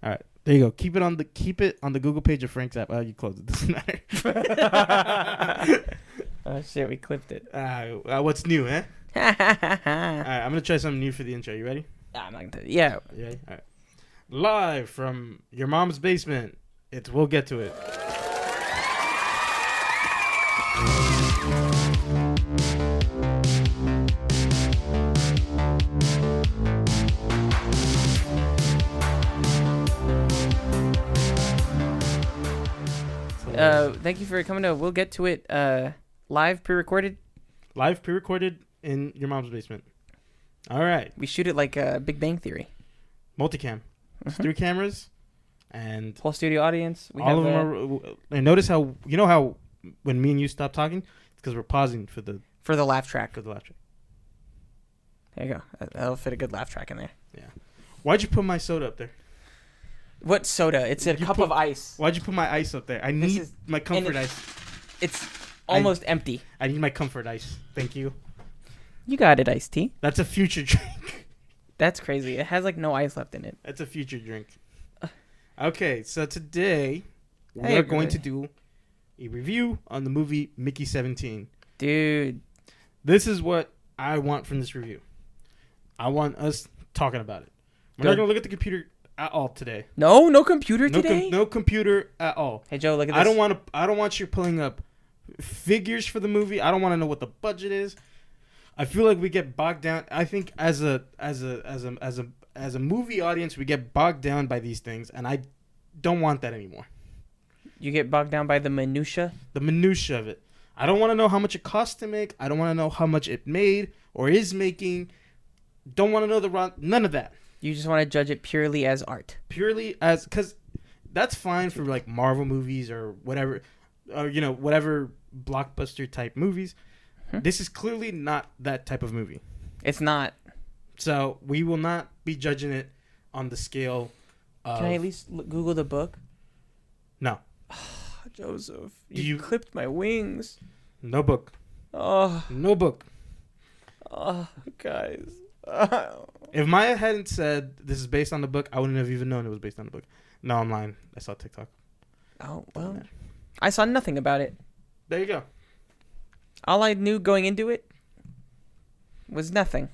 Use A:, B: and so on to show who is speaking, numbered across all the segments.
A: All right. There you go. Keep it on the Google page of Frank's app. You close it. Doesn't matter.
B: Oh shit, we clipped it.
A: What's new, eh? All right, I'm gonna try something new for the intro. You ready?
B: I'm not gonna. Yeah.
A: Yeah. All right. Live from your mom's basement. We'll get to it.
B: Thank you for coming to We'll Get to It live pre-recorded.
A: Live pre-recorded in your mom's basement. All right.
B: We shoot it like Big Bang Theory.
A: Multicam. It's 3 cameras and
B: whole studio audience. We
A: all
B: have,
A: of them are. And notice how when me and you stop talking, it's because we're pausing for the
B: laugh track.
A: There
B: you go. That'll fit a good laugh track in there.
A: Yeah. Why'd you put my soda up there?
B: What soda? It's a cup of ice.
A: Why'd you put my ice up there? I need my comfort ice.
B: It's almost empty.
A: I need my comfort ice. Thank you.
B: You got it, iced tea.
A: That's a future drink.
B: That's crazy. It has like no ice left in it.
A: That's a future drink. Okay, so today we are going to do a review on the movie Mickey 17.
B: Dude.
A: This is what I want from this review. I want us talking about it. We're not going to look at the computer at all today.
B: No computer today?
A: No computer at all.
B: Hey, Joe, look at this.
A: I don't want you pulling up figures for the movie. I don't want to know what the budget is. I feel like we get bogged down. I think as a movie audience, we get bogged down by these things, and I don't want that anymore.
B: You get bogged down by the minutia?
A: The minutia of it. I don't want to know how much it cost to make. I don't want to know how much it made or is making. Don't want to know none of that.
B: You just want to judge it purely as art.
A: Purely as, because that's fine for like Marvel movies or whatever, or whatever blockbuster type movies. This is clearly not that type of movie.
B: It's not.
A: So we will not be judging it on the scale of...
B: Can I at least Google the book?
A: No.
B: Joseph, you clipped my wings.
A: No book.
B: Oh.
A: No book.
B: Oh, guys.
A: If Maya hadn't said this is based on the book, I wouldn't have even known it was based on the book. No, I'm lying. I saw TikTok.
B: Oh, well. I saw nothing about it.
A: There you go.
B: All I knew going into it was nothing.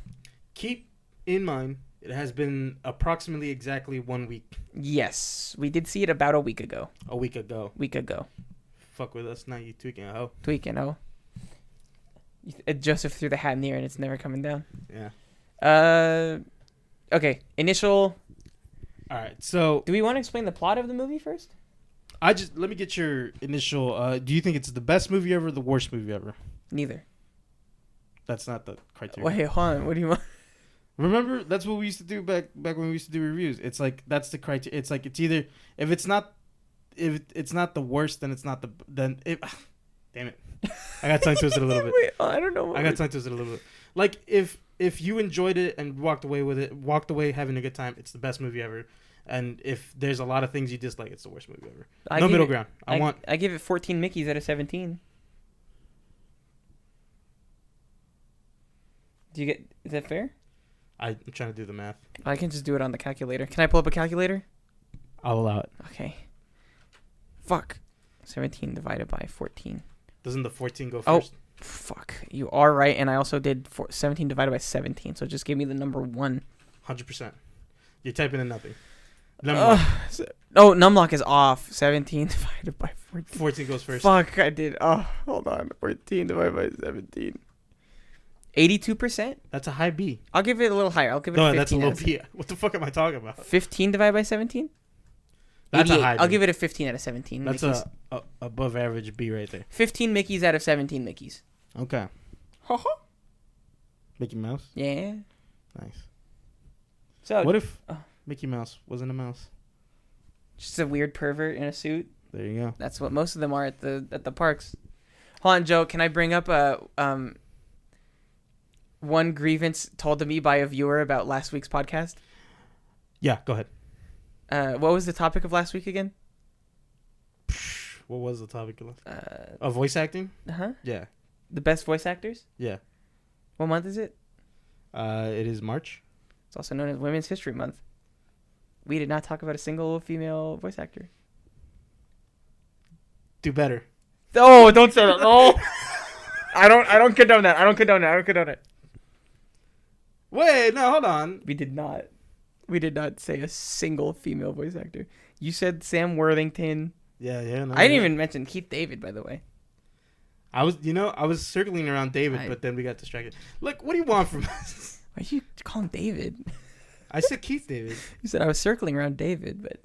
A: Keep in mind, it has been approximately exactly 1 week.
B: Yes. We did see it about a week ago.
A: A week ago.
B: Fuck
A: with us. Now you tweaking a hoe.
B: Joseph threw the hat in the air and it's never coming down.
A: Yeah.
B: Okay. Initial.
A: All right. So,
B: do we want to explain the plot of the movie first?
A: let me get your initial. Do you think it's the best movie ever, or the worst movie ever?
B: Neither.
A: That's not the criteria.
B: Wait, hold on. What do you want?
A: Remember, that's what we used to do back when we used to do reviews. It's like that's the criteria. It's like it's either if it's not the worst, then it's not the damn it. I got tongue twisted a little bit.
B: Wait, I don't know.
A: I got tongue twisted a little bit. Like if you enjoyed it and walked away having a good time, it's the best movie ever. And if there's a lot of things you dislike, it's the worst movie ever. No middle ground.
B: I give it 14 Mickeys out of 17. Is that fair?
A: I'm trying to do the math.
B: I can just do it on the calculator. Can I pull up a calculator?
A: I'll allow it.
B: Okay. Fuck. 17 divided by 14.
A: Doesn't the 14 go first?
B: Oh, fuck. You are right, and I also did 17 divided by 17, so it just gave me the number 1.
A: 100%. You're typing in nothing.
B: Numlock is off. 17 divided by 14.
A: 14 goes first.
B: Fuck, I did. Oh, hold on. 14 divided by 17. 82%?
A: That's a high B.
B: I'll give it a little higher. I'll give it 15.
A: No, that's a low B. What the fuck am I talking about?
B: 15 divided by 17?
A: That's
B: 88.
A: a high B.
B: I'll give it a 15 out of 17.
A: That's
B: Mickeys.
A: a above average B right there.
B: 15 Mickeys out of 17 Mickeys.
A: Okay. Mickey Mouse?
B: Yeah.
A: Nice.
B: So
A: what if Mickey Mouse wasn't a mouse?
B: Just a weird pervert in a suit?
A: There you go.
B: That's what most of them are at the parks. Hold on, Joe. Can I bring up one grievance told to me by a viewer about last week's podcast?
A: Yeah, go ahead.
B: What was the topic of last week again?
A: What was the topic of voice acting?
B: Uh-huh.
A: Yeah.
B: The best voice actors?
A: Yeah.
B: What month is it?
A: It is March.
B: It's also known as Women's History Month. we did not talk about a single female voice actor.
A: Do better.
B: Oh, don't say that. No. I don't condone that. I don't condone it.
A: Wait, no, hold on.
B: We did not say a single female voice actor. You said Sam Worthington.
A: Yeah. No,
B: I didn't even mention Keith David, by the way.
A: I was circling around David, but then we got distracted. Look, what do you want from us?
B: Why did you call him David?
A: I said Keith David.
B: You said I was circling around David, but...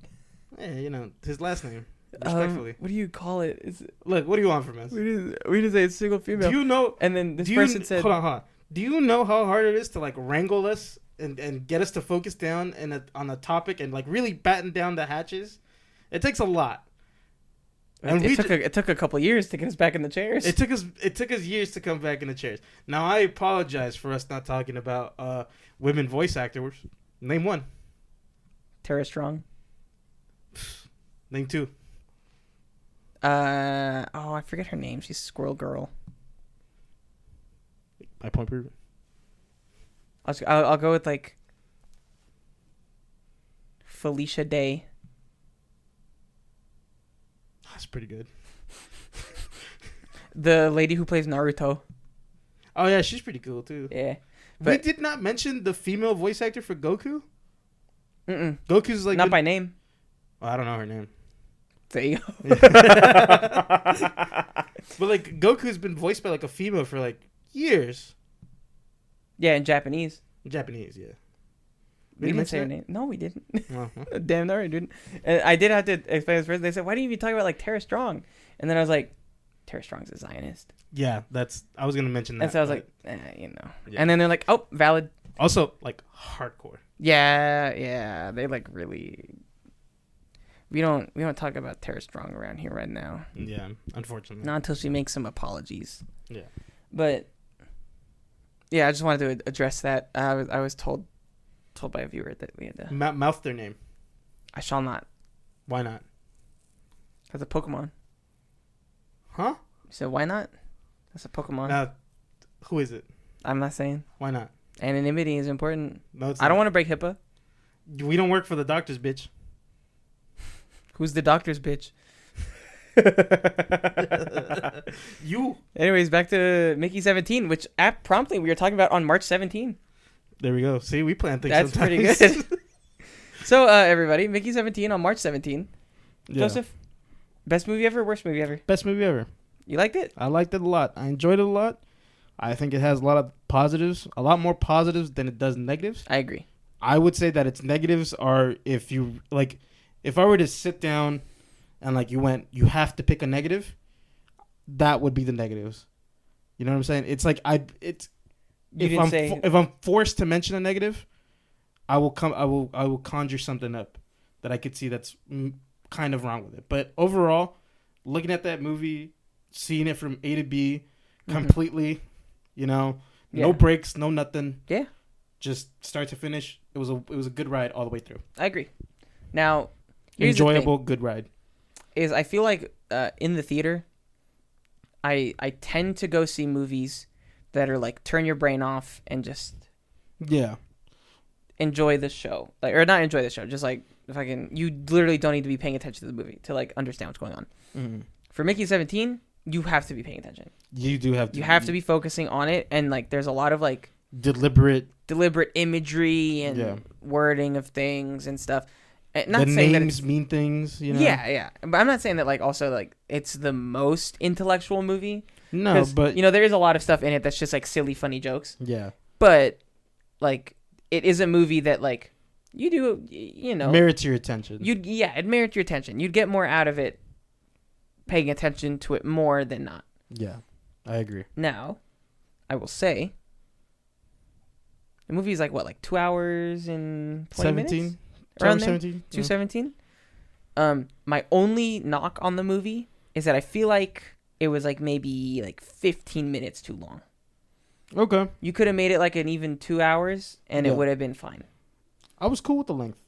A: Yeah, his last name. Respectfully.
B: What do you call it?
A: Look, what do you want from us?
B: We didn't say a single female.
A: Do you know...
B: And then this person said...
A: Hold on. Do you know how hard it is to, like, wrangle us and get us to focus down on a topic and, like, really batten down the hatches? It takes a lot. And
B: it took a couple years to get us back in the chairs.
A: It took us years to come back in the chairs. Now, I apologize for us not talking about women voice actors. Name one.
B: Tara Strong.
A: Name two.
B: I forget her name. She's Squirrel Girl.
A: My point proven.
B: I'll go with like Felicia Day.
A: That's pretty good.
B: The lady who plays Naruto.
A: Oh yeah, she's pretty cool too.
B: Yeah.
A: We did not mention the female voice actor for Goku.
B: Mm-mm.
A: Goku's like
B: not by name.
A: Well, I don't know her name.
B: There you go.
A: But like Goku's been voiced by like a female for like years.
B: Yeah, in Japanese.
A: Japanese, yeah.
B: We didn't say her name. No, we didn't.
A: Uh-huh.
B: Damn, no, we didn't. And I did have to explain this first. They said, "Why didn't you talk about like Tara Strong?" And then I was like, "Tara Strong's a Zionist."
A: Yeah, I was gonna mention that.
B: And so I was like, Yeah. And then they're like, "Oh, valid."
A: Also, like hardcore.
B: Yeah. They like really. We don't talk about Tara Strong around here right now.
A: Yeah, unfortunately.
B: Not until she makes some apologies.
A: Yeah.
B: But yeah, I just wanted to address that. I was told by a viewer that we had to
A: mouth their name.
B: I shall not.
A: Why not?
B: That's a Pokemon.
A: Huh?
B: You said why not? That's a Pokemon.
A: Now, who is it?
B: I'm not saying.
A: Why not?
B: Anonymity is important.
A: No, it's
B: I don't want to break HIPAA.
A: We don't work for the doctors, bitch.
B: Who's the doctor's bitch?
A: You.
B: Anyways, back to Mickey 17, which promptly we were talking about on March 17.
A: There we go. See, we plan things.
B: That's
A: sometimes.
B: pretty good. So, everybody, Mickey 17 on March 17.
A: Yeah.
B: Joseph, best movie ever, worst movie ever?
A: Best movie ever.
B: You liked it?
A: I liked it a lot. I enjoyed it a lot. I think it has a lot of positives, a lot more positives than it does negatives.
B: I agree.
A: I would say that its negatives are if I were to sit down and like you have to pick a negative, that would be the negatives. You know what I'm saying? It's like if I'm forced to mention a negative, I will conjure something up that I could see that's kind of wrong with it. But overall, looking at that movie, seeing it from A to B completely, no breaks, no nothing.
B: Yeah.
A: Just start to finish. It was a good ride all the way through.
B: I agree. Now, here's
A: enjoyable,
B: the thing,
A: good ride.
B: is I feel like in the theater, I tend to go see movies that are like turn your brain off and just enjoy the show, or not enjoy the show, just like you literally don't need to be paying attention to the movie to like understand what's going on. Mm-hmm. For Mickey 17, you have to be paying attention.
A: You do have to.
B: You have to be focusing on it, and like there's a lot of like
A: deliberate imagery
B: and wording of things and stuff.
A: Not the saying names that mean things,
B: Yeah. But I'm not saying that like also like it's the most intellectual movie.
A: No, but
B: there is a lot of stuff in it that's just like silly, funny jokes.
A: Yeah.
B: But like it is a movie that like
A: merits your attention.
B: It merits your attention. You'd get more out of it paying attention to it more than not.
A: Yeah, I agree.
B: Now, I will say the movie is like what, like 2 hours and 20 minutes? Around there? 2:17. My only knock on the movie is that I feel like it was like maybe like 15 minutes too long.
A: Okay.
B: You could have made it like an even 2 hours and it would have been fine.
A: I was cool with the length.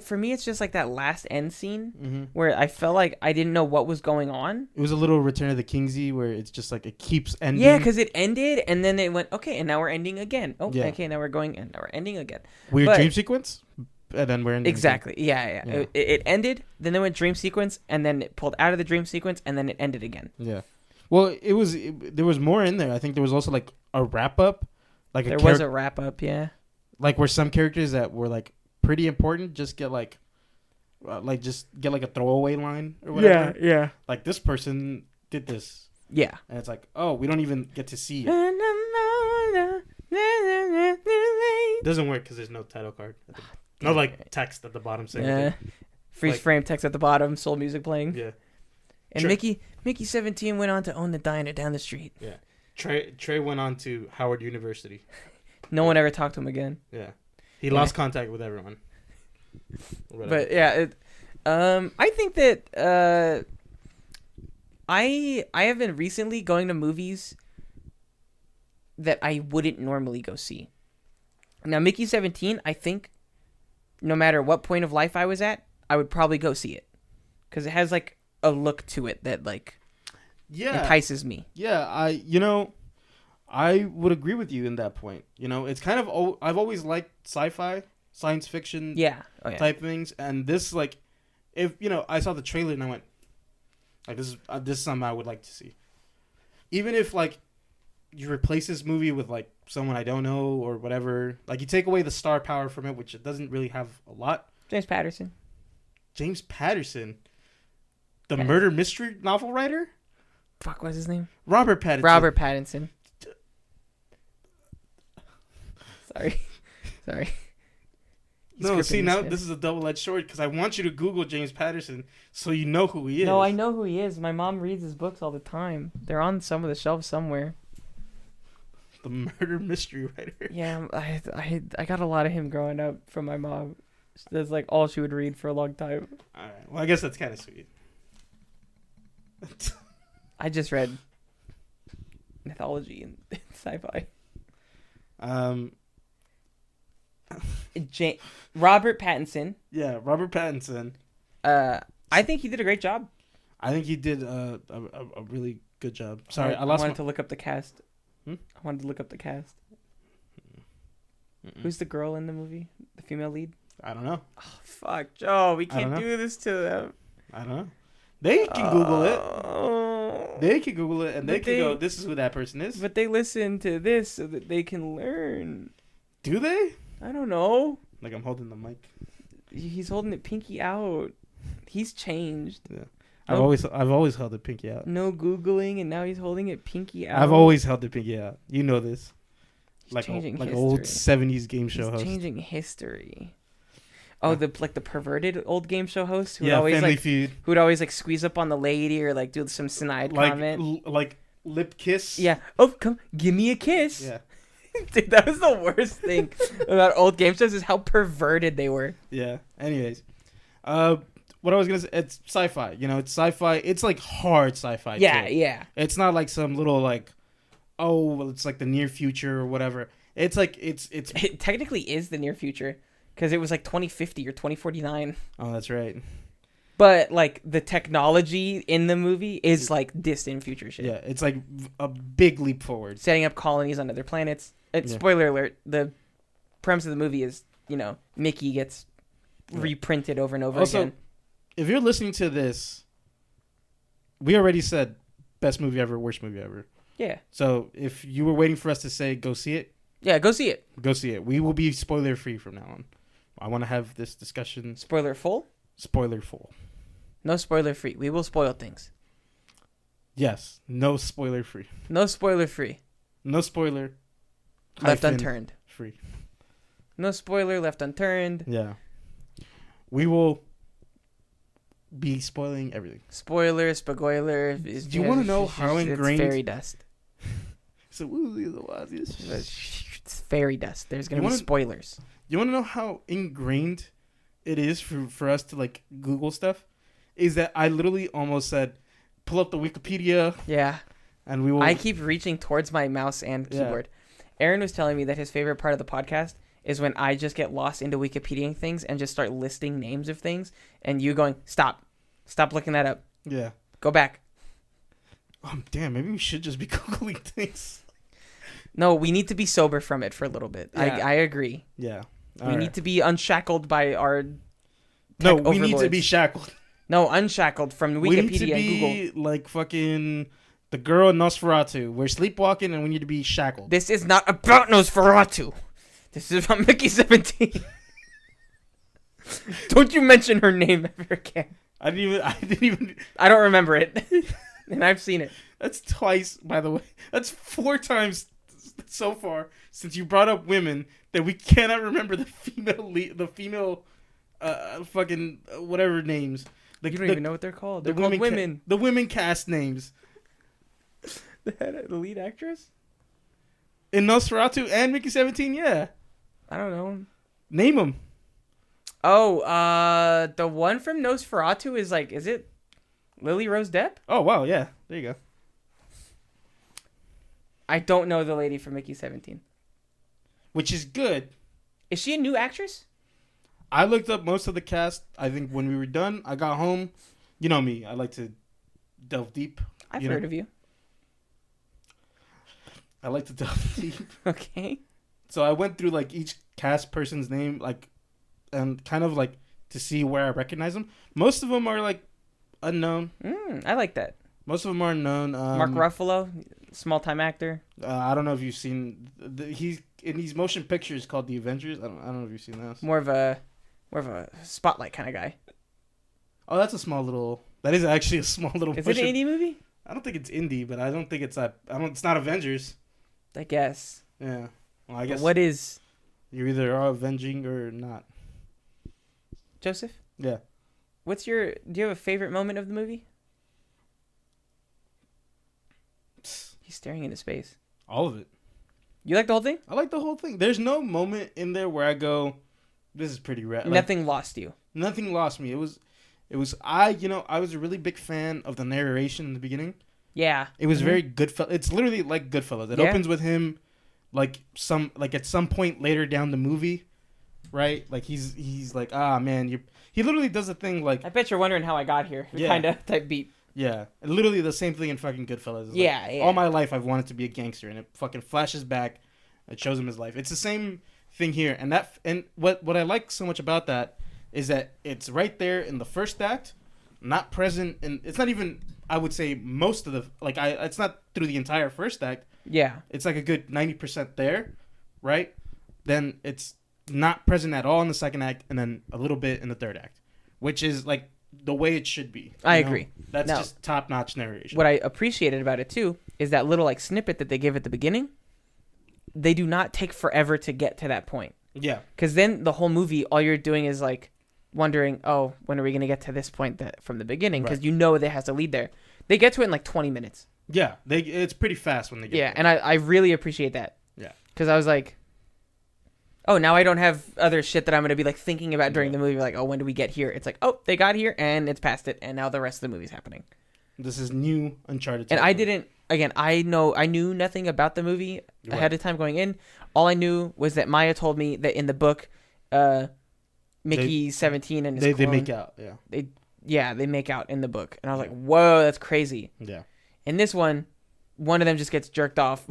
B: For me, it's just like that last end scene where I felt like I didn't know what was going on.
A: It was a little Return of the Kingsy where it's just like it keeps ending.
B: Yeah, because it ended and then it went, okay, and now we're ending again. Oh, yeah. Okay, now we're going and now we're ending again.
A: Weird dream sequence? and then we're in
B: exactly. Yeah. It ended, then they went dream sequence, and then it pulled out of the dream sequence, and then it ended again.
A: Yeah. Well, there was more in there. I think there was also like a wrap up, like
B: there was a wrap up. Yeah.
A: Like where some characters that were like pretty important just get like a throwaway line or whatever.
B: Yeah.
A: Like this person did this.
B: Yeah.
A: And it's like, oh, we don't even get to see it. Doesn't work because there's no title card. No like text at the bottom saying.
B: Yeah. Freeze frame text at the bottom. Soul music playing.
A: Yeah.
B: And Mickey 17 went on to own the diner down the street.
A: Yeah. Trey went on to Howard University.
B: No one ever talked to him again.
A: Yeah. He lost contact with everyone.
B: But yeah, I think that I have been recently going to movies that I wouldn't normally go see. Now, Mickey 17, I think no matter what point of life I was at, I would probably go see it. Because it has like a look to it that like entices me.
A: Yeah, I would agree with you in that point. It's kind of, I've always liked sci-fi, science fiction type things. And this, like, if, I saw the trailer and I went, like, this is something I would like to see. Even if, like, you replace this movie with, like, someone I don't know or whatever. Like, you take away the star power from it, which it doesn't really have a lot.
B: James Patterson.
A: The murder mystery novel writer?
B: Fuck, what's his name?
A: Robert Pattinson. Sorry. No, see, now this is a double-edged sword because I want you to Google James Patterson so you know who he is.
B: No, I know who he is. My mom reads his books all the time. They're on some of the shelves somewhere.
A: The murder mystery writer.
B: Yeah, I got a lot of him growing up from my mom. That's like all she would read for a long time.
A: All right. Well, I guess that's kind of sweet.
B: I just read mythology and sci-fi. Robert Pattinson.
A: Yeah, Robert Pattinson.
B: I think he did a great job.
A: I think he did a really good job. Sorry, I
B: wanted to look up the cast.
A: I
B: wanted to look up the cast. Who's the girl in the movie? The female lead?
A: I don't know.
B: Oh, fuck, Joe. We can't do this to them.
A: I don't know. They can Google it. They can Google it, and they can go, this is who that person is.
B: But they listen to this so that they can learn.
A: Do they?
B: I don't know.
A: Like, I'm holding the mic.
B: He's holding it pinky out. He's changed.
A: Yeah. I've always held it pinky out.
B: No Googling, and now he's holding it pinky out.
A: I've always held it pinky out. You know this.
B: He's changing history.
A: Old 70s game show host.
B: Changing history. Oh, the perverted old game show host who
A: Family Feud.
B: Who would always like squeeze up on the lady or like do some snide comment.
A: Like lip kiss.
B: Yeah. Oh, come give me a kiss.
A: Yeah.
B: Dude, that was the worst thing about old game shows is how perverted they were.
A: Yeah. Anyways, what I was gonna say, it's sci-fi. It's sci-fi. It's like hard sci-fi.
B: Yeah,
A: too.
B: yeah.
A: It's not like some little like, it's like the near future or whatever. It's like
B: it technically is the near future because it was like 2050 or 2049.
A: Oh, that's right.
B: But like the technology in the movie is like distant future shit.
A: Yeah, it's like a big leap forward.
B: Setting up colonies on other planets. Spoiler alert: the premise of the movie is Mickey gets reprinted over and over again.
A: If you're listening to this, we already said best movie ever, worst movie ever.
B: Yeah.
A: So if you were waiting for us to say go see it,
B: yeah, go see it.
A: Go see it. We will be spoiler free from now on. I want to have this discussion.
B: Spoiler full?
A: Spoiler full.
B: No spoiler free. We will spoil things.
A: Yes. No spoiler free.
B: No spoiler free.
A: No spoiler.
B: Left unturned.
A: Free.
B: No spoiler left unturned.
A: Yeah. We will be spoiling everything.
B: Spoiler, spoiler.
A: Do you want to know how ingrained?
B: It's fairy dust.
A: So
B: it's fairy dust. There's going to be spoilers.
A: You want to know how ingrained it is for us to like Google stuff? Is that I literally almost said, pull up the Wikipedia.
B: Yeah.
A: And we will.
B: I keep reaching towards my mouse and keyboard. Aaron was telling me that his favorite part of the podcast is when I just get lost into Wikipediaing things and just start listing names of things, and you going, stop looking that up.
A: Yeah.
B: Go back.
A: Damn, maybe we should just be Googling things.
B: No, we need to be sober from it for a little bit. Yeah. I agree.
A: Yeah.
B: We need to be unshackled by our
A: No, we need to be shackled.
B: No, unshackled from Wikipedia
A: we need to
B: and
A: be
B: Google.
A: like fucking the girl in Nosferatu. We're sleepwalking and we need to be shackled.
B: This is not about Nosferatu. This is about Mickey 17. Don't you mention her name ever again.
A: I didn't even.
B: I don't remember it. And I've seen it.
A: That's twice, by the way. That's 4 times so far since you brought up women that we cannot remember the female fucking whatever names.
B: You don't even know what they're called. They're called women.
A: The women cast names.
B: The lead actress?
A: In Nosferatu and Mickey 17, yeah.
B: I don't know.
A: Name them.
B: Oh, the one from Nosferatu is it Lily Rose Depp?
A: Oh, wow, yeah. There you go.
B: I don't know the lady from Mickey 17.
A: Which is good.
B: Is she a new actress?
A: I looked up most of the cast. I think when we were done, I got home. You know me. I like to delve deep.
B: I've heard of you.
A: I like to delve deep.
B: Okay.
A: So I went through like each cast person's name, like, and kind of like to see where I recognize them. Most of them are like unknown.
B: I like that.
A: Most of them are unknown.
B: Mark Ruffalo, small time actor.
A: I don't know if you've seen. He's in these motion pictures called The Avengers. I don't know if you've seen those.
B: More of a spotlight kind of guy.
A: Oh, that's a small little. That is actually a small little.
B: Is it an indie movie?
A: I don't think it's indie, but I don't think it's that. It's not Avengers.
B: I guess.
A: Yeah. Well, I guess.
B: What is?
A: You either are avenging or not.
B: Joseph?
A: Yeah.
B: Do you have a favorite moment of the movie? He's staring into space.
A: All of it.
B: You like the whole thing?
A: I like the whole thing. There's no moment in there where I go, this is pretty rad.
B: Nothing lost you.
A: Nothing lost me. It was I was a really big fan of the narration in the beginning.
B: Yeah.
A: It was very Goodfellas. It's literally like Goodfellas. It opens with him at some point later down the movie, right? Like he's like, man, he literally does a thing like,
B: I bet you're wondering how I got here.
A: Yeah.
B: Kind of type beat.
A: Yeah. Literally the same thing in fucking Goodfellas. It's
B: Yeah,
A: like, all my life I've wanted to be a gangster, and it fucking flashes back. It shows him his life. It's the same thing here, and what I like so much about that is that it's right there in the first act, not present, and it's not even, I would say, most of the it's not through the entire first act.
B: Yeah.
A: It's like a good 90% there, right? Then it's not present at all in the second act, and then a little bit in the third act, which is like the way it should be.
B: I agree.
A: That's just top-notch narration.
B: What I appreciated about it too is that little like snippet that they give at the beginning. They do not take forever to get to that point.
A: Yeah.
B: Because then the whole movie, all you're doing is like wondering, oh, when are we going to get to this point from the beginning? Because you know there has to lead there. They get to it in like 20 minutes.
A: Yeah. It's pretty fast when they get there.
B: And I really appreciate that.
A: Yeah.
B: Because I was like, oh, now I don't have other shit that I'm going to be like thinking about during the movie. Like, oh, when do we get here? It's like, oh, they got here and it's past it. And now the rest of the movie's happening.
A: This is new Uncharted.
B: And I didn't, again, I knew nothing about the movie ahead of time going in. All I knew was that Maya told me that in the book, Mickey 17 and his
A: they
B: clone,
A: make out,
B: they make out in the book. And I was like, whoa, that's crazy.
A: Yeah.
B: In this one of them just gets jerked off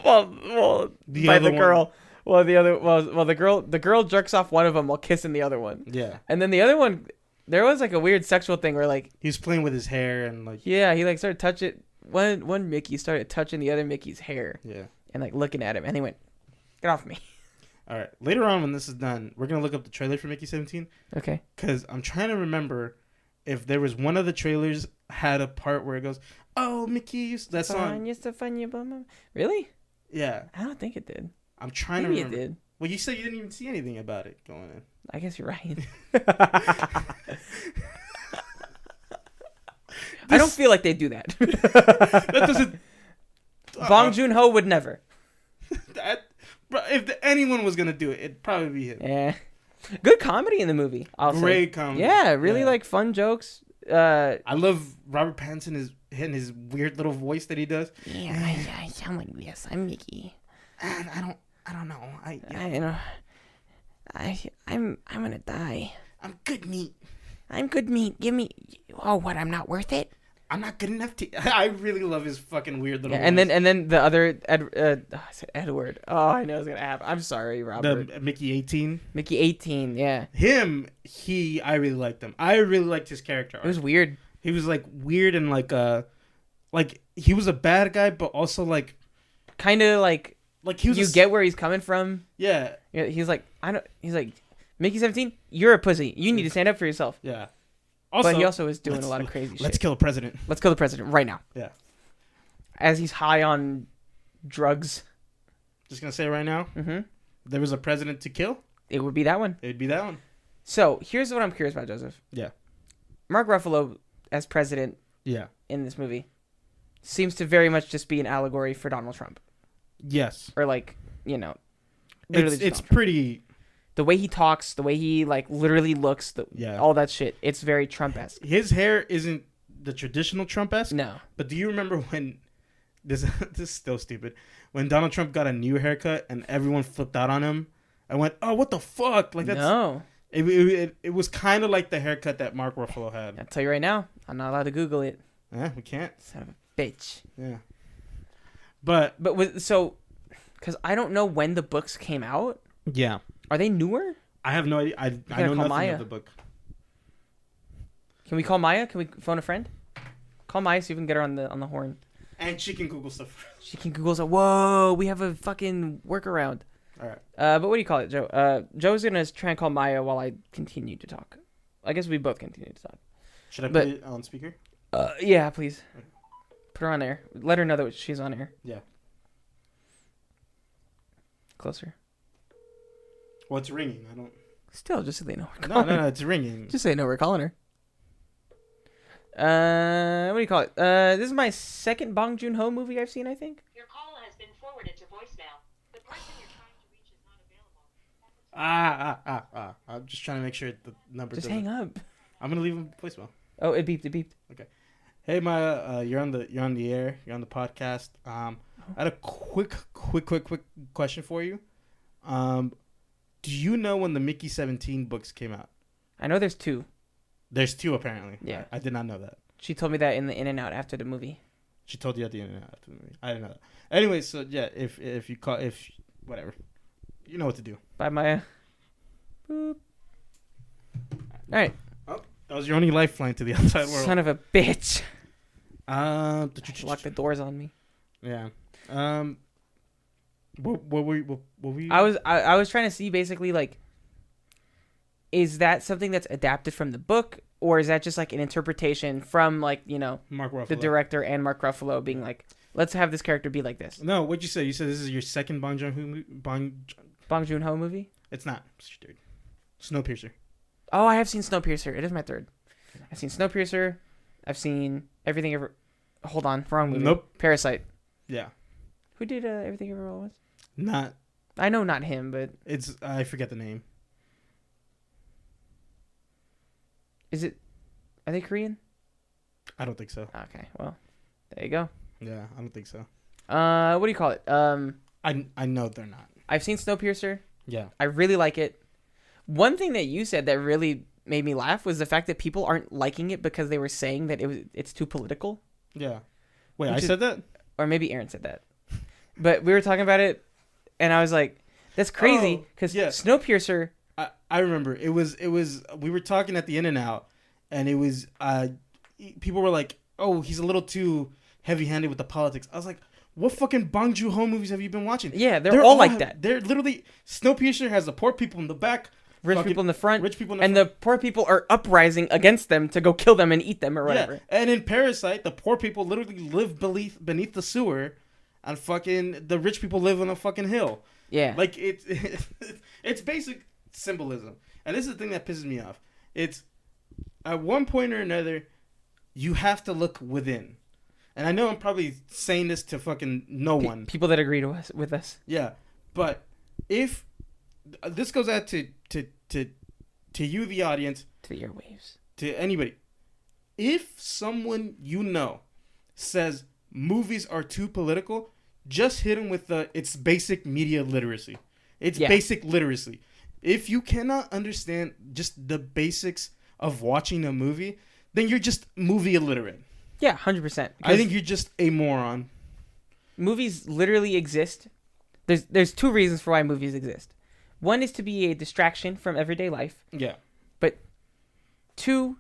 B: by the girl. Well, the girl jerks off one of them while kissing the other one.
A: Yeah.
B: And then the other one, there was like a weird sexual thing where like
A: he was playing with his hair and like
B: he like started touching one Mickey started touching the other Mickey's hair.
A: Yeah.
B: And like looking at him, and he went, "Get off me."
A: All right. Later on, when this is done, we're gonna look up the trailer for Mickey 17.
B: Okay.
A: Because I'm trying to remember if there was one of the trailers had a part where it goes, "Oh, Mickey, that song."
B: Used to find you, bum. Really?
A: Yeah.
B: I don't think it did.
A: I'm trying
B: Maybe
A: to remember.
B: It did.
A: Well, you said you didn't even see anything about it going in.
B: I guess you're right. I don't feel like they do that.
A: That doesn't.
B: Bong Joon-ho would never.
A: If anyone was gonna do it, it'd probably be him.
B: Yeah. Good comedy in the movie.
A: Great comedy.
B: Yeah, really like fun jokes.
A: I love Robert Pattinson and his weird little voice that he does.
B: Yeah, I sound like this. I'm Mickey.
A: I don't know.
B: I'm gonna die.
A: I'm good meat.
B: I'm good meat. Give me. Oh, what? I'm not worth it.
A: I'm not good enough to. I really love his fucking weird little.
B: Yeah, and then the other Edward. Oh, I know it's gonna happen. I'm sorry, Robert.
A: The Mickey 18.
B: Mickey 18. Yeah.
A: I really liked him. I really liked his character.
B: It was weird.
A: He was like weird and like he was a bad guy, but also like
B: kind of like
A: he was.
B: You get where he's coming from.
A: Yeah.
B: Yeah. He's like He's like Mickey 17. You're a pussy. You need to stand up for yourself.
A: Yeah.
B: Also, but he also is doing a lot of crazy shit.
A: Let's kill the president.
B: Let's kill the president right now.
A: Yeah.
B: As he's high on drugs.
A: Just gonna say right now. Mm-hmm. There was a president to kill.
B: It would be that one.
A: It'd be that one.
B: So here's what I'm curious about, Joseph.
A: Yeah.
B: Mark Ruffalo as president.
A: Yeah.
B: In this movie, seems to very much just be an allegory for Donald Trump.
A: Yes.
B: Or like,
A: it's pretty.
B: The way he talks, the way he like literally looks, all that shit. It's very Trump-esque.
A: His hair isn't the traditional Trump-esque.
B: No.
A: But do you remember when this is still stupid? When Donald Trump got a new haircut and everyone flipped out on him, I went, "Oh, what the fuck!" Like that's
B: no.
A: It was kind of like the haircut that Mark Ruffalo had.
B: I'll tell you right now, I'm not allowed to Google it.
A: Yeah, we can't.
B: Son of a bitch.
A: Yeah.
B: But because I don't know when the books came out.
A: Yeah.
B: Are they newer?
A: I have no idea. I know nothing
B: Maya.
A: of the book.
B: Can we call Maya? Can we phone a friend? Call Maya, see if we can get her on the horn.
A: And she can Google stuff.
B: She can Google stuff. Whoa, we have a fucking workaround.
A: All right.
B: But what do you call it, Joe? Joe's gonna try and call Maya while I continue to talk. I guess we both continue to talk.
A: Should I put it on speaker?
B: Yeah, please. Okay. Put her on air. Let her know that she's on air.
A: Yeah.
B: Closer.
A: Well, it's ringing. I don't.
B: Still, just so they know we're calling her.
A: No, it's ringing.
B: Just so they know we're calling her. What do you call it? This is my second Bong Joon-ho movie I've seen, I think.
C: Your call has been forwarded to voicemail. The person you're trying to reach is not available.
A: I'm just trying to make sure the number.
B: Just hang up.
A: I'm gonna leave a voicemail.
B: Oh, it beeped.
A: Okay. Hey, Maya. You're on the air. You're on the podcast. I had a quick question for you. Do you know when the Mickey 17 books came out?
B: I know there's 2.
A: There's 2 apparently.
B: Yeah.
A: I did not know that.
B: She told me that in the In and Out after the movie.
A: She told you at the In and Out after the movie. I didn't know that. Anyway, so yeah, if you call whatever, you know what to do.
B: Bye, Maya. Boop. All right.
A: Oh, that was your only lifeline to the outside world.
B: Son of a bitch.
A: Lock
B: the doors on me.
A: Yeah. What were we?
B: I was trying to see basically like, is that something that's adapted from the book, or is that just like an interpretation from like
A: Mark Ruffalo,
B: the director, and Mark Ruffalo being like, let's have this character be like this?
A: No, what'd you say? You said this is your second Bong
B: Joon-ho movie?
A: It's not. Dude. Snowpiercer.
B: Oh, I have seen Snowpiercer. It is my third. I've seen Snowpiercer. I've seen Everything Ever. Hold on, wrong movie.
A: Nope.
B: Parasite.
A: Yeah.
B: Who did Everything Ever All at Once?
A: Not.
B: I know, not him, but
A: it's. I forget the name.
B: Is it? Are they Korean?
A: I don't think so.
B: Okay, well, there you go.
A: Yeah, I don't think so.
B: What do you call it?
A: I know they're not.
B: I've seen Snowpiercer.
A: Yeah.
B: I really like it. One thing that you said that really made me laugh was the fact that people aren't liking it because they were saying that it's too political.
A: Yeah. Wait, I said that?
B: Or maybe Aaron said that. But we were talking about it, and I was like, that's crazy, because Snowpiercer...
A: I remember. It was. We were talking at the In and Out, and it was... people were like, oh, he's a little too heavy-handed with the politics. I was like, what fucking Bong Joon-ho movies have you been watching?
B: Yeah, they're all like that.
A: They're literally... Snowpiercer has the poor people in the back...
B: Rich people in the front.
A: Rich people in
B: the front. And the poor people are uprising against them to go kill them and eat them or whatever.
A: Yeah. And in Parasite, the poor people literally live beneath the sewer, and fucking the rich people live on a fucking hill.
B: Yeah.
A: Like, it's basic symbolism. And this is the thing that pisses me off. It's, at one point or another, you have to look within. And I know I'm probably saying this to fucking no one.
B: People that agree with us.
A: Yeah. But if... This goes out to you, the audience.
B: To the airwaves.
A: To anybody. If someone you know says movies are too political, just hit them with it's basic media literacy. It's basic literacy. If you cannot understand just the basics of watching a movie, then you're just movie illiterate.
B: Yeah, 100%.
A: I think you're just a moron.
B: Movies literally exist. There's two reasons for why movies exist. One is to be a distraction from everyday life.
A: Yeah.
B: But two,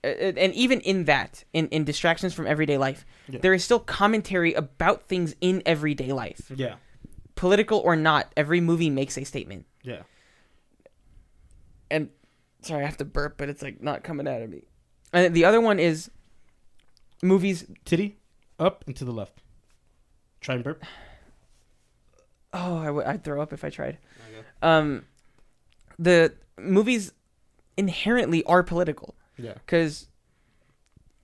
B: and even in that, in distractions from everyday life, there is still commentary about things in everyday life.
A: Yeah.
B: Political or not, every movie makes a statement.
A: Yeah.
B: And sorry, I have to burp, but it's like not coming out of me. And the other one is movies.
A: Titty up and to the left. Try and burp.
B: Oh, I'd throw up if I tried.
A: Okay.
B: The movies inherently are political.
A: Yeah.
B: Because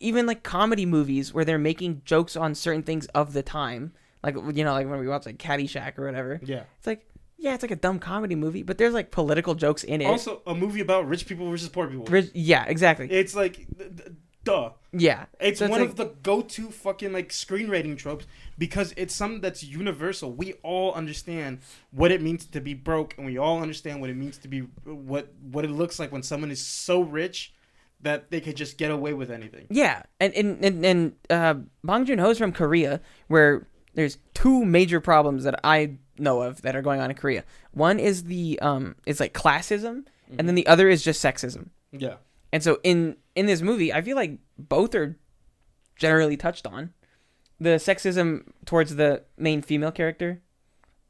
B: even like comedy movies where they're making jokes on certain things of the time, like, you know, like when we watch like Caddyshack or whatever.
A: Yeah.
B: It's like, yeah, it's like a dumb comedy movie, but there's like political jokes in it.
A: Also, a movie about rich people versus poor people.
B: Yeah, exactly.
A: It's like, duh.
B: Yeah.
A: It's
B: so
A: one
B: like,
A: of the go-to fucking like screenwriting tropes because it's something that's universal. We all understand what it means to be broke, and we all understand what it means to be what it looks like when someone is so rich that they could just get away with anything.
B: Yeah, and Bong Joon-ho is from Korea, where there's two major problems that I know of that are going on in Korea. One is it's like classism, and then the other is just sexism.
A: Yeah.
B: And so in this movie, I feel like both are generally touched on. The sexism towards the main female character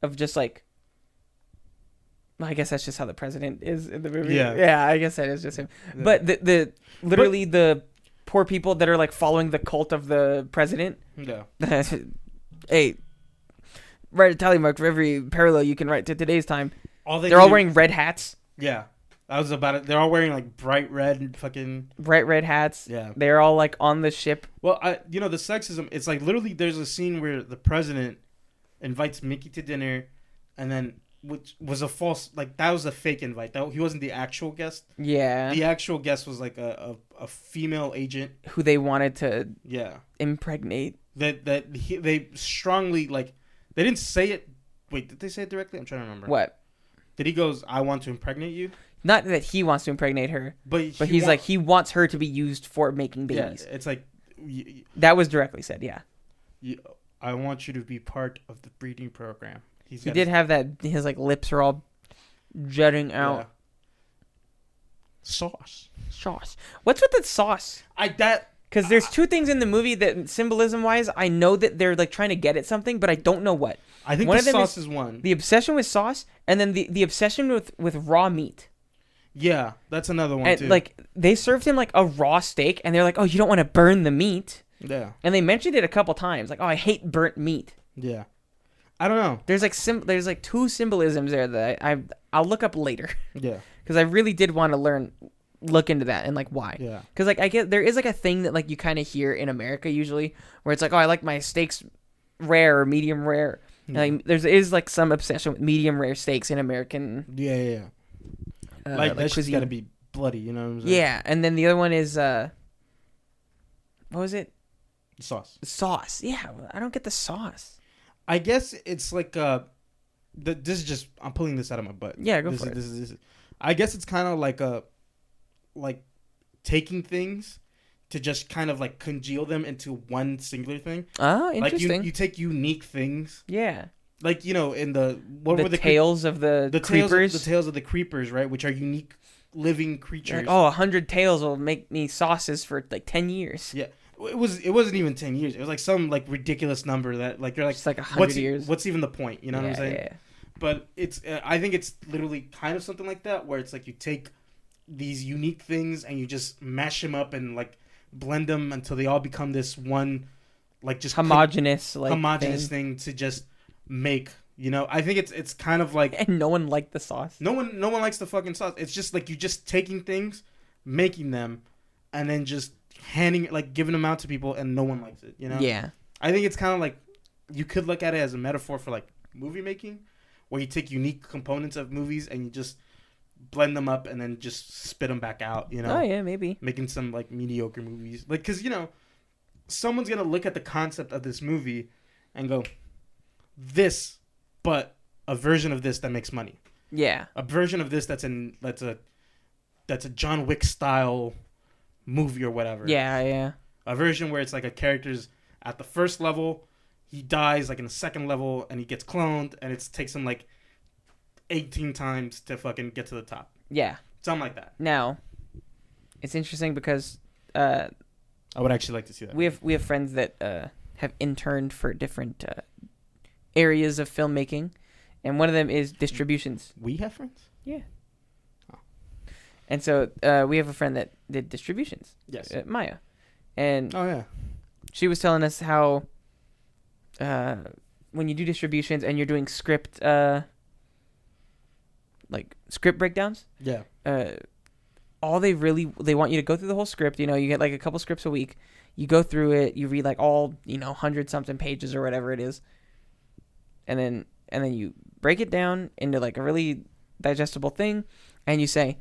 B: of just like, I guess that's just how the president is in the movie. Yeah, I guess that is just him. Yeah. But the literally the poor people that are like following the cult of the president.
A: Yeah.
B: Hey, write a tally mark for every parallel you can write to today's time. They're all wearing red hats.
A: Yeah. I was about it. They're all wearing like bright red
B: hats.
A: Yeah.
B: They're all like on the ship.
A: Well, the sexism, it's like literally there's a scene where the president invites Mickey to dinner and then which was a false, like that was a fake invite. That he wasn't the actual guest.
B: Yeah.
A: The actual guest was like a female agent
B: who they wanted to impregnate.
A: They strongly like they didn't say it. Wait, did they say it directly? I'm trying to remember.
B: What?
A: Did he goes, "I want to impregnate you"?
B: Not that he wants to impregnate her, but he's like he wants her to be used for making babies.
A: Yeah, it's like
B: that was directly said. Yeah.
A: I want you to be part of the breeding program.
B: He did have that. His like lips are all jutting out.
A: Yeah. Sauce.
B: What's with the sauce? Because there's two things in the movie that symbolism wise, I know that they're like trying to get at something, but I don't know what.
A: I think the sauce is one.
B: The obsession with sauce, and then the obsession with raw meat.
A: Yeah, that's another one too.
B: Like they served him like a raw steak, and they're like, "Oh, you don't want to burn the meat."
A: Yeah.
B: And they mentioned it a couple times, like, "Oh, I hate burnt meat."
A: Yeah. I don't know.
B: There's like two symbolisms there that I'll look up later.
A: Yeah.
B: Because I really did want to look into that and like why.
A: Yeah.
B: Because like I get there is like a thing that like you kind of hear in America usually where it's like, "Oh, I like my steaks rare or medium rare." Yeah. And, like there is like some obsession with medium rare steaks in American.
A: Yeah. Like that's just gotta be bloody, you know what I'm saying?
B: Yeah, and then the other one is what was it?
A: Sauce.
B: Yeah, I don't get the sauce.
A: I guess it's like this is just I'm pulling this out of my butt.
B: Yeah, go for it.
A: This is I guess it's kind of like taking things to just kind of like congeal them into one singular thing.
B: Ah, interesting.
A: Like you take unique things.
B: Yeah.
A: Like, you know, in the
B: tails of the creepers?
A: The tails of the creepers, right? Which are unique living creatures.
B: Like, 100 tails will make me sauces for like 10 years.
A: Yeah. It wasn't even 10 years. It was like some like ridiculous number that like you're like,
B: it's like 100 years.
A: What's even the point? You know what I'm saying?
B: Yeah.
A: But it's I think it's literally kind of something like that where it's like you take these unique things and you just mash them up and like blend them until they all become this one like just
B: homogenous
A: thing to just make, you know. I think it's kind of like,
B: and no one liked the sauce.
A: No one likes the fucking sauce. It's just like you just taking things, making them, and then just giving them out to people, and no one likes it, you know.
B: Yeah.
A: I think it's kind of like you could look at it as a metaphor for like movie making, where you take unique components of movies and you just blend them up and then just spit them back out, you know.
B: Oh yeah, maybe
A: making some like mediocre movies, like, because you know someone's gonna look at the concept of this movie and go, this, but a version of this that makes money.
B: Yeah.
A: A version of this that's a John Wick style movie or whatever.
B: Yeah.
A: a version where it's like a character's at the first level, he dies like in the second level, and he gets cloned, and it takes him like 18 times to fucking get to the top.
B: Yeah.
A: Something like that.
B: Now, it's interesting because
A: I would actually like to see that.
B: we have friends that have interned for different areas of filmmaking, and one of them is distributions.
A: We have friends?
B: Yeah.
A: Oh.
B: And so we have a friend that did distributions.
A: Yes.
B: Maya. And
A: Oh, yeah.
B: she was telling us how when you do distributions and you're doing script breakdowns,
A: Yeah.
B: all they want you to go through the whole script. You know, you get like a couple scripts a week. You go through it, you read like all, 100-something pages or whatever it is. And then you break it down into like a really digestible thing, and you say,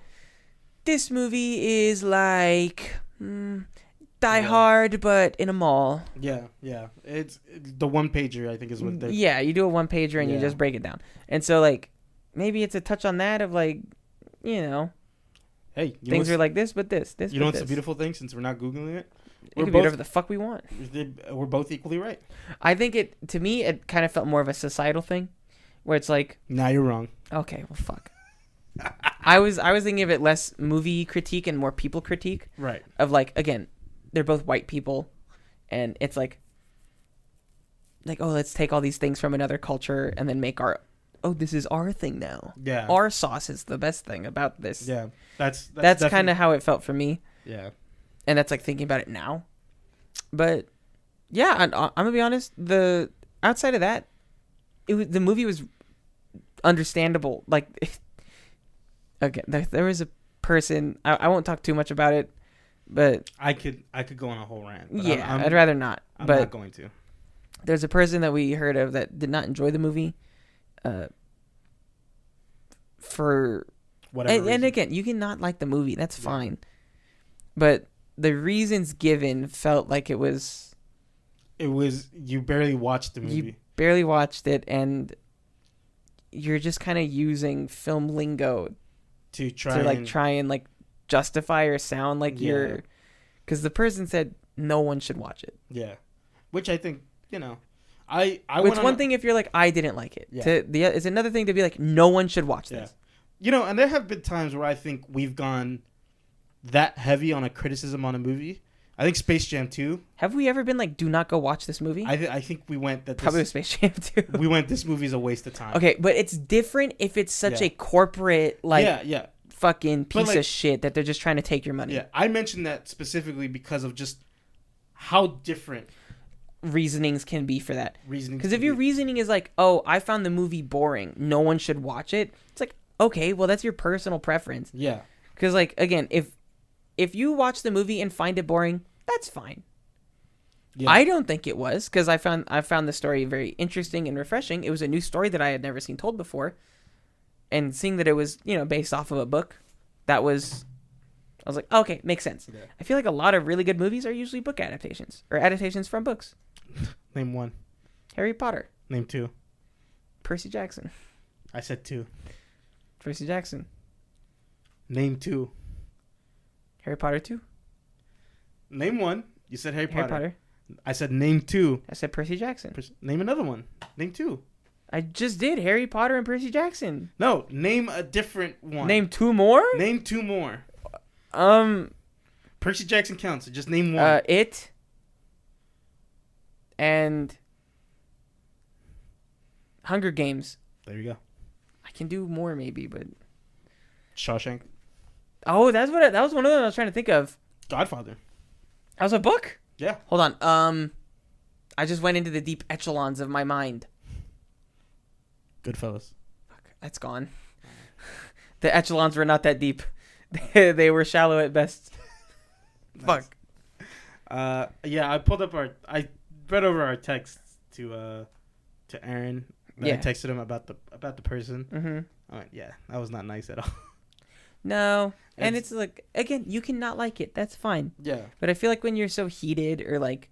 B: this movie is like Die Hard, but in a mall.
A: Yeah. It's the one pager, I think, is what they.
B: Yeah, you do a one pager and you just break it down. And so like maybe it's a touch on that of like,
A: hey,
B: things are like this, but this.
A: You know what's the beautiful thing? Since we're not Googling it,
B: it could be whatever the fuck we want.
A: We're both equally right.
B: I think to me, it kind of felt more of a societal thing, where it's like,
A: Nah, you're wrong.
B: Okay, well, fuck. I was thinking of it less movie critique and more people critique.
A: Right.
B: Of like, again, they're both white people, and it's like, oh, let's take all these things from another culture and then make this is our thing now.
A: Yeah.
B: Our sauce is the best thing about this.
A: Yeah. That's
B: kind of how it felt for me.
A: Yeah.
B: And that's like thinking about it now. But yeah, I'm gonna be honest. The outside of that, the movie was understandable. Like, okay, there was a person. I won't talk too much about it, but
A: I could go on a whole rant.
B: Yeah, I'd rather not.
A: I'm
B: but
A: not going to.
B: There's a person that we heard of that did not enjoy the movie. For whatever and again, you can not like the movie. That's fine. But the reasons given felt like it was you barely watched the movie. You barely watched it, and you're just kind of using film lingo
A: to try
B: and justify or sound like you're, because the person said no one should watch it.
A: Yeah, which I think
B: It's one thing if you're like, I didn't like it. Yeah. It's another thing to be like, no one should watch this.
A: And there have been times where I think we've gone that heavy on a criticism on a movie. I think Space Jam 2.
B: Have we ever been like, do not go watch this movie?
A: I think we went that.
B: Probably with Space Jam 2.
A: We went, this movie's a waste of time.
B: Okay, but it's different if it's such a corporate, fucking piece of shit that they're just trying to take your money.
A: Yeah, I mentioned that specifically because of just how different
B: reasonings can be for that. Because if your reasoning is like, oh, I found the movie boring, no one should watch it, it's like, okay, well, that's your personal preference.
A: Yeah.
B: Because, like, again, if you watch the movie and find it boring, that's fine. Yeah. I don't think it was, because I found the story very interesting and refreshing. It was a new story that I had never seen told before. And seeing that it was, based off of a book, I was like, okay, makes sense. Yeah. I feel like a lot of really good movies are usually book adaptations or adaptations from books.
A: Name one.
B: Harry Potter.
A: Name two.
B: Percy Jackson.
A: I said two.
B: Percy Jackson.
A: Name two.
B: Harry Potter 2.
A: Name one. You said Harry Potter.
B: Harry Potter.
A: I said name two.
B: I said Percy Jackson.
A: Name another one. Name two.
B: I just did Harry Potter and Percy Jackson.
A: No, name a different one.
B: Name two more?
A: Name two more. Percy Jackson counts. So just name one.
B: It. And Hunger Games.
A: There you go.
B: I can do more maybe, but
A: Shawshank.
B: Oh, that was one of them I was trying to think of.
A: Godfather.
B: That was a book?
A: Yeah.
B: Hold on. I just went into the deep echelons of my mind.
A: Goodfellas.
B: Fuck, that's gone. The echelons were not that deep. They were shallow at best. Nice. Fuck.
A: Yeah, I read over our texts to Aaron. I texted him about the person.
B: Mm-hmm.
A: I went, yeah, that was not nice at all.
B: No, and it's like, again, you cannot like it. That's fine.
A: Yeah.
B: But I feel like when you're so heated or like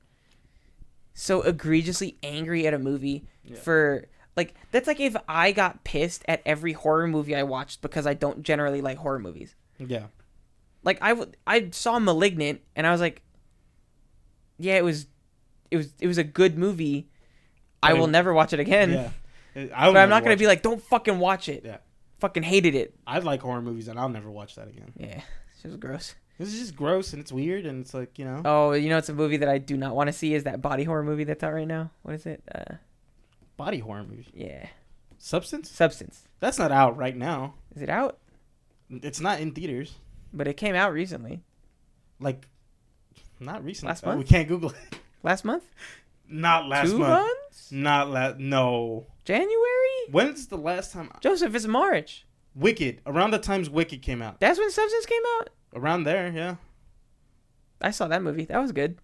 B: so egregiously angry at a movie for like, that's like if I got pissed at every horror movie I watched because I don't generally like horror movies.
A: Yeah.
B: Like I saw Malignant and I was like, yeah, it was a good movie. I will never watch it again.
A: Yeah.
B: But I'm not gonna be like, don't fucking watch it.
A: Yeah.
B: Fucking hated it.
A: I like horror movies, and I'll never watch that again.
B: Yeah, it was gross.
A: This is just gross, and it's weird, and it's like,
B: Oh, it's a movie that I do not want to see. Is that body horror movie that's out right now? What is it?
A: Body horror movie.
B: Yeah.
A: Substance? That's not out right now.
B: Is it out?
A: It's not in theaters.
B: But it came out recently.
A: Like, not recently.
B: Last month?
A: We can't Google it.
B: Last month?
A: Not last
B: 2
A: month.
B: months?
A: Not no.
B: January?
A: When's the last time?
B: Joseph, it's March.
A: Wicked. Around the times Wicked came out.
B: That's when Substance came out?
A: Around there, yeah.
B: I saw that movie. That was good.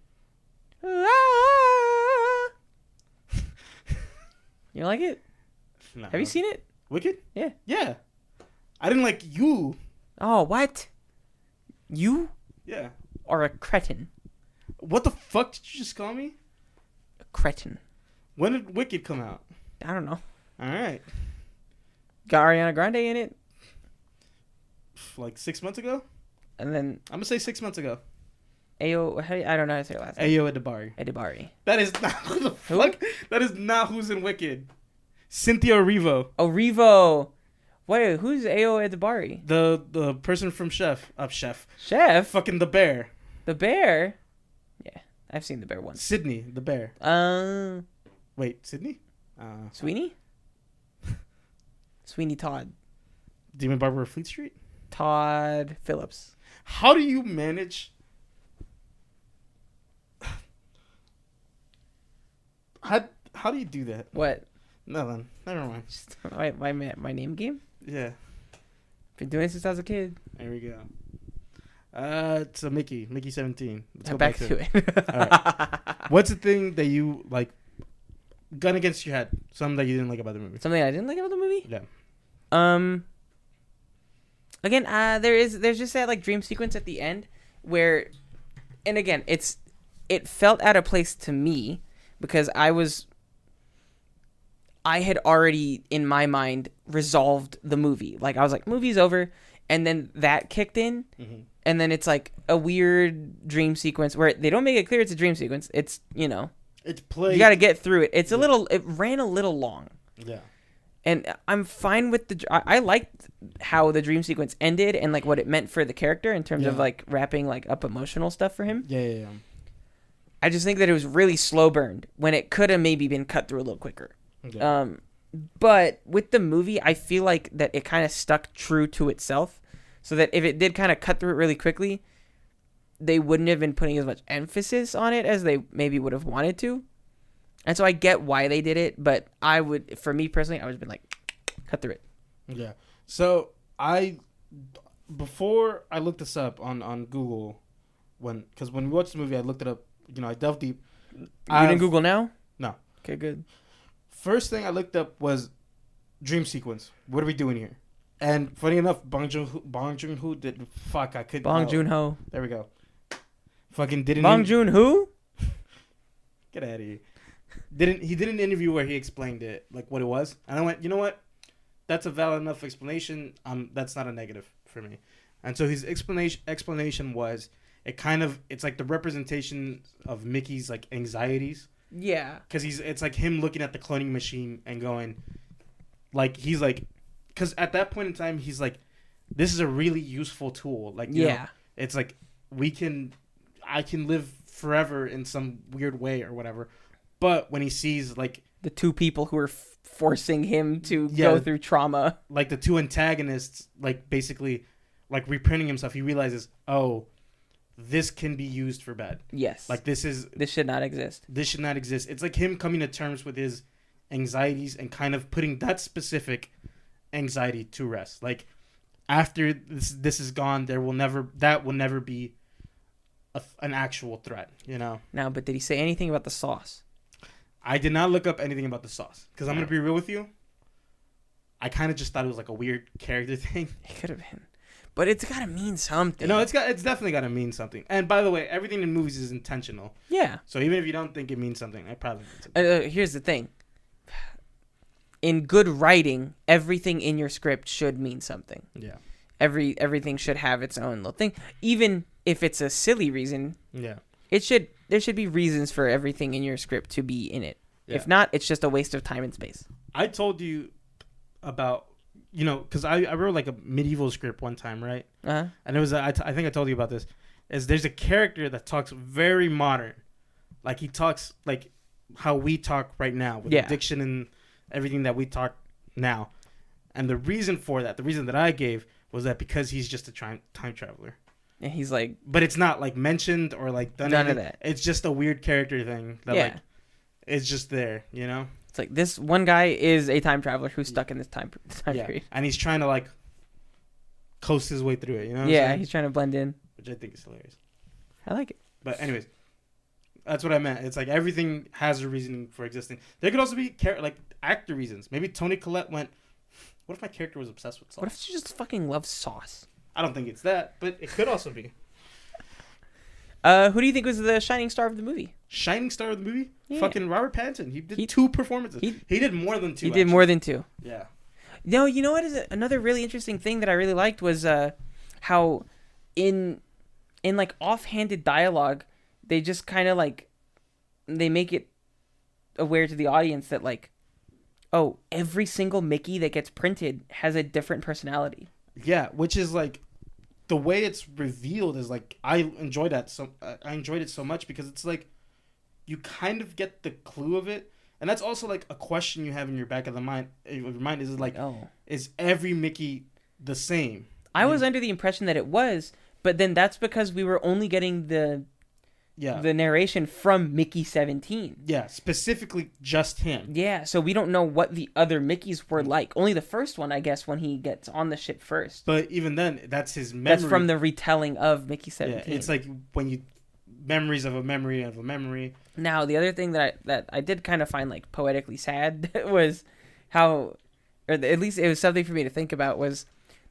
B: You like it?
A: No.
B: Have you seen it?
A: Wicked?
B: Yeah.
A: Yeah. I didn't like you.
B: Oh, what? You
A: Yeah.
B: are a cretin.
A: What the fuck did you just call me?
B: A cretin.
A: When did Wicked come out?
B: I don't know.
A: All right.
B: Got Ariana Grande in it.
A: Like 6 months ago?
B: And then
A: I'm going to say 6 months ago.
B: Ayo, I don't know how to say her last name.
A: Ayo Edebari.
B: Edebari.
A: That is not who the fuck. That is not who's in Wicked. Cynthia Erivo.
B: Oh, Revo. Wait, who's Ayo Edebari?
A: The person from Chef.
B: Chef?
A: Fucking the bear.
B: The bear? Yeah, I've seen the bear once.
A: Sydney, the bear. Wait, Sydney?
B: Sweeney? Sweeney Todd.
A: Demon Barber of Fleet Street?
B: Todd Phillips.
A: How do you manage... How do you do that?
B: What?
A: Nothing. Never mind.
B: Just my name game?
A: Yeah.
B: Been doing it since I was a kid.
A: There we go. It's a Mickey 17. Let's go
B: Back to it.
A: All right. What's the thing that you like? Gun against your head. Something that you didn't like about the movie.
B: Something I didn't like about the movie?
A: Yeah.
B: Again, there's just that like dream sequence at the end where, and again, it felt out of place to me because I had already in my mind resolved the movie. Like I was like, movie's over, and then that kicked in, and then it's like a weird dream sequence where they don't make it clear it's a dream sequence. It's
A: it's played.
B: You got to get through it. It's it ran a little long.
A: Yeah.
B: And I'm fine with I liked how the dream sequence ended and like what it meant for the character in terms of like wrapping like up emotional stuff for him.
A: Yeah.
B: I just think that it was really slow burned when it could have maybe been cut through a little quicker.
A: Okay.
B: But with the movie, I feel like that it kind of stuck true to itself, so that if it did kind of cut through it really quickly, they wouldn't have been putting as much emphasis on it as they maybe would have wanted to. And so I get why they did it, but for me personally, I would have been like, cut through it.
A: Yeah. So before I looked this up on Google, because when we watched the movie, I looked it up. I delved deep.
B: You didn't Google now?
A: No.
B: Okay, good.
A: First thing I looked up was dream sequence. What are we doing here? And funny enough, Bong Joon-ho did. Fuck, I couldn't.
B: Bong Joon-ho.
A: There we go. Fucking didn't.
B: Bong Joon-ho?
A: Get out of here. He did an interview where he explained it, like what it was, and I went, you know what? That's a valid enough explanation. That's not a negative for me. And so his explanation was, it's like the representation of Mickey's like anxieties.
B: Yeah.
A: Because it's like him looking at the cloning machine and going, like he's like, because at that point in time he's like, this is a really useful tool. Like it's like I can live forever in some weird way or whatever. But when he sees like
B: the two people who are forcing him to go through trauma,
A: like the two antagonists, like basically like reprinting himself, he realizes, oh, this can be used for bad.
B: Yes.
A: Like this
B: should not exist.
A: This should not exist. It's like him coming to terms with his anxieties and kind of putting that specific anxiety to rest. Like after this is gone, that will never be an actual threat,
B: Now, but did he say anything about the sauce?
A: I did not look up anything about the sauce because I'm going to be real with you. I kind of just thought it was like a weird character thing.
B: It could have been. But it's got to mean something.
A: No, it's definitely got to mean something. And by the way, everything in movies is intentional.
B: Yeah.
A: So even if you don't think it means something, it probably means something.
B: Here's the thing. In good writing, everything in your script should mean something.
A: Yeah.
B: Everything should have its own little thing. Even if it's a silly reason.
A: Yeah.
B: there should be reasons for everything in your script to be in it.
A: Yeah.
B: If not, it's just a waste of time and space.
A: I told you about, because I wrote like a medieval script one time, right?
B: Uh-huh.
A: And it was I think I told you about this. Is there's a character that talks very modern, like he talks like how we talk right now with addiction and everything that we talk now. And the reason for that, the reason that I gave was that because he's just a time traveler.
B: And he's like,
A: but it's not like mentioned or like done
B: none of that.
A: It's just a weird character thing that like it's just there,
B: It's like this one guy is a time traveler who's stuck in this time period.
A: And he's trying to like coast his way through it,
B: He's trying to blend in,
A: which I think is hilarious.
B: I like it.
A: But anyways, that's what I meant. It's like everything has a reason for existing. There could also be like actor reasons. Maybe Toni Collette went, what if my character was obsessed with sauce?
B: What if she just fucking loves sauce?
A: I don't think it's that, but it could also be.
B: Who do you think was the shining star of the movie?
A: Shining star of the movie?
B: Yeah.
A: Fucking Robert Pattinson. He did 2 performances. He did more than 2.
B: He did more than 2.
A: Yeah.
B: No, you know what is another really interesting thing that I really liked was how in like offhanded dialogue, they just kind of like they make it aware to the audience that like, oh, every single Mickey that gets printed has a different personality.
A: Yeah, which is like the way it's revealed is like I enjoyed that I enjoyed it so much because it's like you kind of get the clue of it, and that's also like a question you have in your back of the mind. Your mind is like, is every Mickey the same?
B: I was under the impression that it was, but then that's because we were only getting the narration from Mickey 17.
A: Yeah, specifically just him.
B: Yeah, so we don't know what the other Mickeys were like. Only the first one, I guess, when he gets on the ship first.
A: But even then, that's his memory.
B: That's from the retelling of Mickey 17.
A: Yeah, it's like when you memories of a memory of a memory.
B: Now, the other thing that I did kind of find like poetically sad was how, or at least it was something for me to think about, was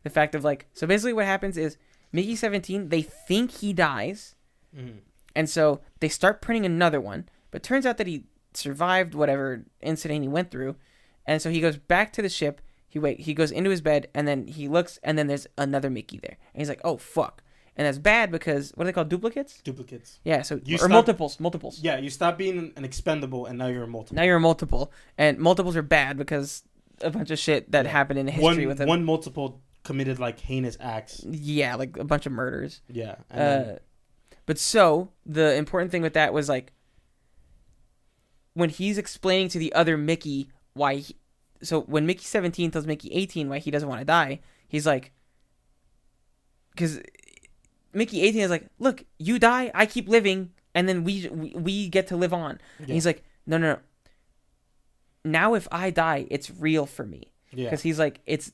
B: the fact of like, so basically what happens is Mickey 17, they think he dies. Mm-hmm. And so they start printing another one, but turns out that he survived whatever incident he went through. And so he goes back to the ship. He goes into his bed, and then he looks, and then there's another Mickey there. And he's like, oh, fuck. And that's bad because, what are they called, duplicates?
A: Duplicates.
B: Yeah, so, multiples.
A: Yeah, you stop being an expendable, and now you're a multiple.
B: Now you're a multiple. And multiples are bad because a bunch of shit that happened in history with them.
A: One multiple committed, like, heinous acts.
B: Yeah, like a bunch of murders.
A: Yeah. And
B: but so, the important thing with that was, like, when he's explaining to the other Mickey why... So, when Mickey 17 tells Mickey 18 why he doesn't want to die, he's like... Because Mickey 18 is like, look, you die, I keep living, and then we get to live on. Yeah. And he's like, no. Now if I die, it's real for me. Yeah. Because he's like, it's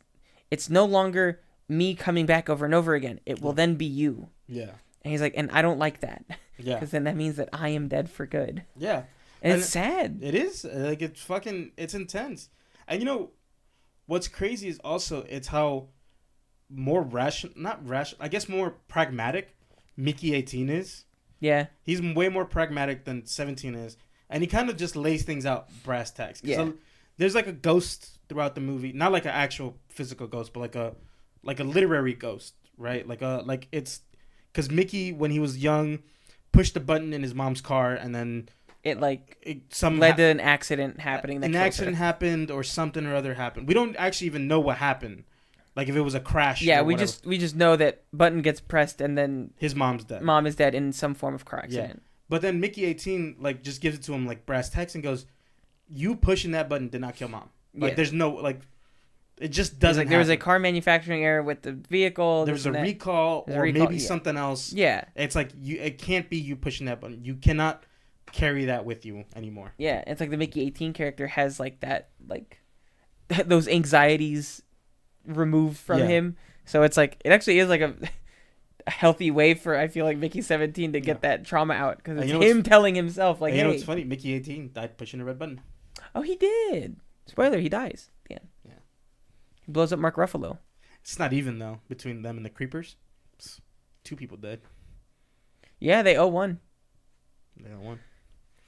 B: no longer me coming back over and over again. It will then be you. Yeah. And he's like, and I don't like that. Yeah. Because then that means that I am dead for good. Yeah. And it's sad.
A: It is. Like, it's intense. And what's crazy is also, it's how more more pragmatic Mickey 18 is. Yeah. He's way more pragmatic than 17 is. And he kind of just lays things out brass tacks. Yeah. So there's like a ghost throughout the movie. Not like an actual physical ghost, but like a literary ghost, right? Like it's... Because Mickey, when he was young, pushed the button in his mom's car, and then
B: it led to an accident happening.
A: An accident happened, or something or other happened. We don't actually even know what happened. Like if it was a crash.
B: Yeah, we just know that button gets pressed, and then
A: his mom's dead.
B: Mom is dead in some form of car accident.
A: Yeah. But then Mickey 18 like just gives it to him like brass tacks and goes, "You pushing that button did not kill Mom. Like there's no like." It just doesn't happen.
B: There was a car manufacturing error with the vehicle.
A: There was a recall, maybe something else. Yeah. It's like it can't be you pushing that button. You cannot carry that with you anymore.
B: Yeah, it's like the Mickey 18 character has like that, like those anxieties removed from him. So it's like it actually is like a healthy way for, I feel like, Mickey 17 to get that trauma out, because it's him telling himself like, hey.
A: You know what's funny? Mickey 18 died pushing the red button.
B: Oh, he did. Spoiler, he dies at the end. Yeah. He blows up Mark Ruffalo.
A: It's not even, though, between them and the Creepers. 2 people dead.
B: Yeah, they owe 1.
A: They owe 1.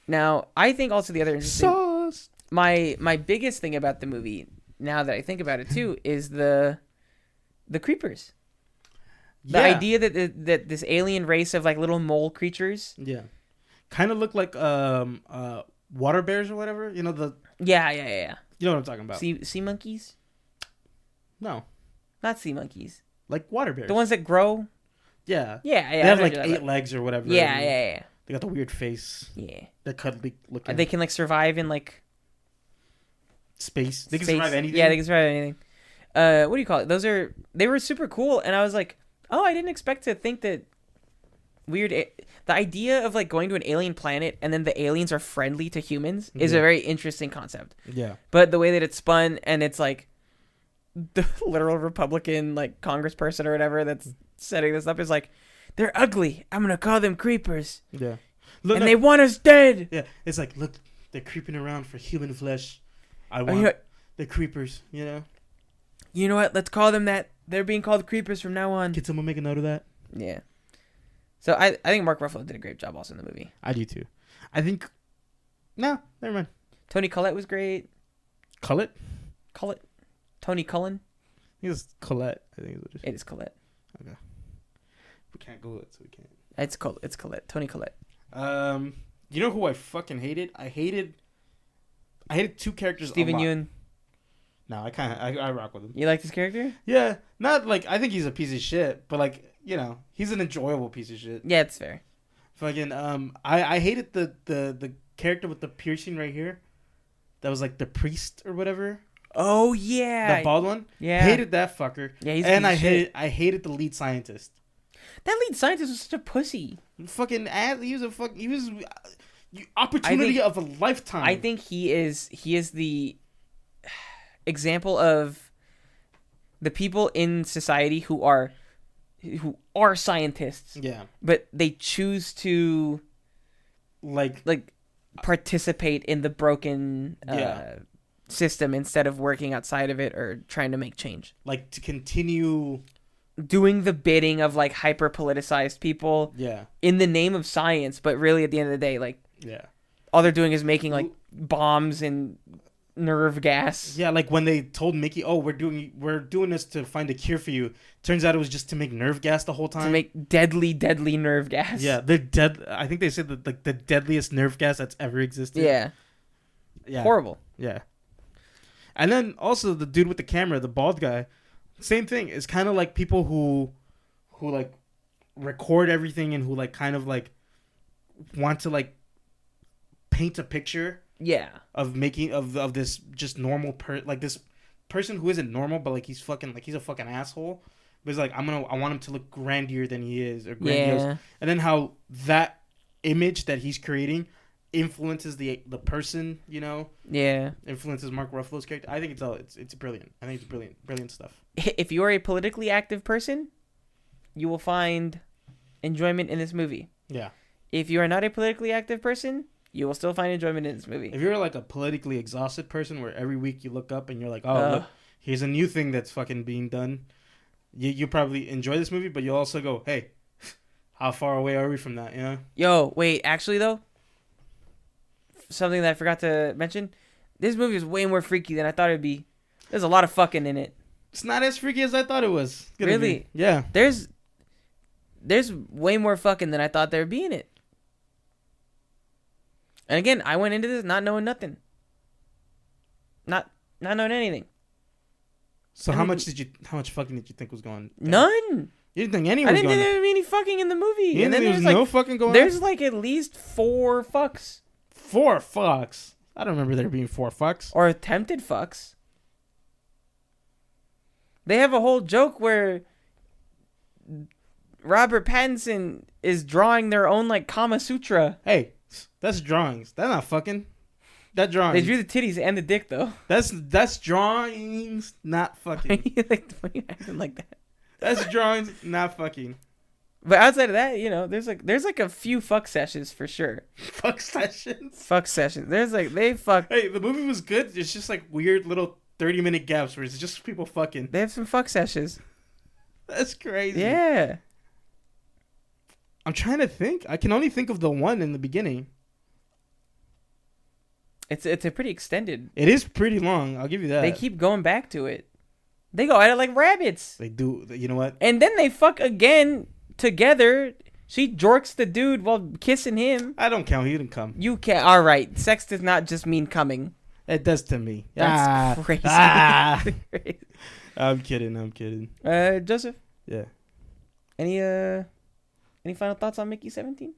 B: Now, I think also the other interesting... Sauce! My biggest thing about the movie, now that I think about it too, is the Creepers. The idea that this alien race of like little mole creatures
A: kind of look like water bears or whatever. You know the.
B: Yeah.
A: You know what I'm talking about.
B: Sea monkeys?
A: No.
B: Not sea monkeys.
A: Like water bears.
B: The ones that grow?
A: Yeah.
B: Yeah.
A: They have like 8 legs or whatever.
B: Yeah.
A: They got the weird face.
B: Yeah.
A: They're cuddly looking.
B: They can like survive in like
A: space. They can survive anything.
B: Yeah, they can survive anything. What do you call it? They were super cool, and I was like, oh, I didn't expect to think that the idea of like going to an alien planet and then the aliens are friendly to humans is a very interesting concept.
A: Yeah.
B: But the way that it's spun, and it's like the literal Republican like congressperson or whatever that's setting this up is like, they're ugly. I'm gonna call them creepers.
A: Yeah.
B: They want us dead.
A: Yeah. It's like, look, they're creeping around for human flesh. They're creepers, you know?
B: You know what? Let's call them that. They're being called creepers from now on.
A: Can someone make a note of that?
B: Yeah. So I think Mark Ruffalo did a great job also in the movie.
A: I do too. I think... No, never mind.
B: Tony Collette was great.
A: Collette?
B: Tony Cullen?
A: I think it's Collette. I think
B: it is Collette.
A: Okay. We can't go it, so we can't.
B: It's Collette. Tony Collette.
A: You know who I fucking hated? I hated 2 characters.
B: Steven Yeun.
A: No, I rock with him.
B: You like this character?
A: Yeah, not like I think he's a piece of shit, but like he's an enjoyable piece of shit.
B: Yeah, it's fair.
A: Fucking I hated the character with the piercing right here, that was like the priest or whatever.
B: Oh yeah,
A: that bald one.
B: Yeah,
A: hated that fucker.
B: Yeah, he's
A: and I hated the lead scientist.
B: That lead scientist was such a pussy. Fucking
A: he was opportunity of a lifetime.
B: I think he is the example of the people in society who are scientists.
A: Yeah.
B: But they choose to like participate in the broken system instead of working outside of it or trying to make change.
A: Like to continue
B: doing the bidding of like hyper politicized people.
A: Yeah.
B: In the name of science, but really at the end of the day, like all they're doing is making like bombs and nerve gas.
A: Yeah, like when they told Mickey, "Oh, we're doing this to find a cure for you." Turns out it was just to make nerve gas the whole time.
B: To make deadly nerve gas.
A: Yeah, I think they said that like the deadliest nerve gas that's ever existed.
B: Yeah.
A: Yeah.
B: Horrible.
A: Yeah. And then also the dude with the camera, the bald guy, same thing. It's kind of like people who like record everything and who like kind of like want to like paint a picture.
B: Yeah.
A: Of making of this just normal like this person who isn't normal, but like he's a fucking asshole. But it's like I want him to look grandier than he is or grandiose. Yeah. And then how that image that he's creating influences the person,
B: Yeah.
A: Influences Mark Ruffalo's character. I think it's brilliant. I think it's brilliant stuff.
B: If you are a politically active person, you will find enjoyment in this movie.
A: Yeah.
B: If you are not a politically active person, you will still find enjoyment in this movie.
A: If you're like a politically exhausted person where every week you look up and you're like, oh, look, here's a new thing that's fucking being done, you probably enjoy this movie, but you'll also go, hey, how far away are we from that,
B: Yo, wait, actually, though, something that I forgot to mention, this movie is way more freaky than I thought it would be. There's a lot of fucking in it.
A: It's not as freaky as I thought it was.
B: Really?
A: Be. Yeah.
B: There's way more fucking than I thought there would be in it. And again, I went into this not knowing nothing. Not knowing anything.
A: So how much fucking did you think was going down?
B: None.
A: You didn't think any was going on?
B: I didn't think there would be any fucking in the movie.
A: You didn't think there was no fucking going on?
B: There's like at least 4 fucks.
A: 4 fucks? I don't remember there being 4 fucks.
B: Or attempted fucks. They have a whole joke where Robert Pattinson is drawing their own like Kama Sutra.
A: Hey, that's drawings. That's not fucking. That drawings.
B: They drew the titties and the dick though.
A: That's drawings, not fucking.
B: Why are you acting like that?
A: That's drawings, not fucking.
B: But outside of that, there's like a few fuck sessions for sure.
A: Fuck sessions.
B: Fuck sessions. There's like they fuck.
A: Hey, the movie was good. It's just like weird little 30-minute gaps where it's just people fucking.
B: They have some fuck sessions.
A: That's crazy.
B: Yeah.
A: I'm trying to think. I can only think of the one in the beginning.
B: It's a pretty extended.
A: It is pretty long. I'll give you that.
B: They keep going back to it. They go at it like rabbits.
A: They do. You know what?
B: And then they fuck again together. She jorks the dude while kissing him.
A: I don't count. He didn't come.
B: You can't. All right. Sex does not just mean coming.
A: It does to me.
B: That's crazy. Crazy.
A: I'm kidding.
B: Joseph.
A: Yeah.
B: Any final thoughts on Mickey 17?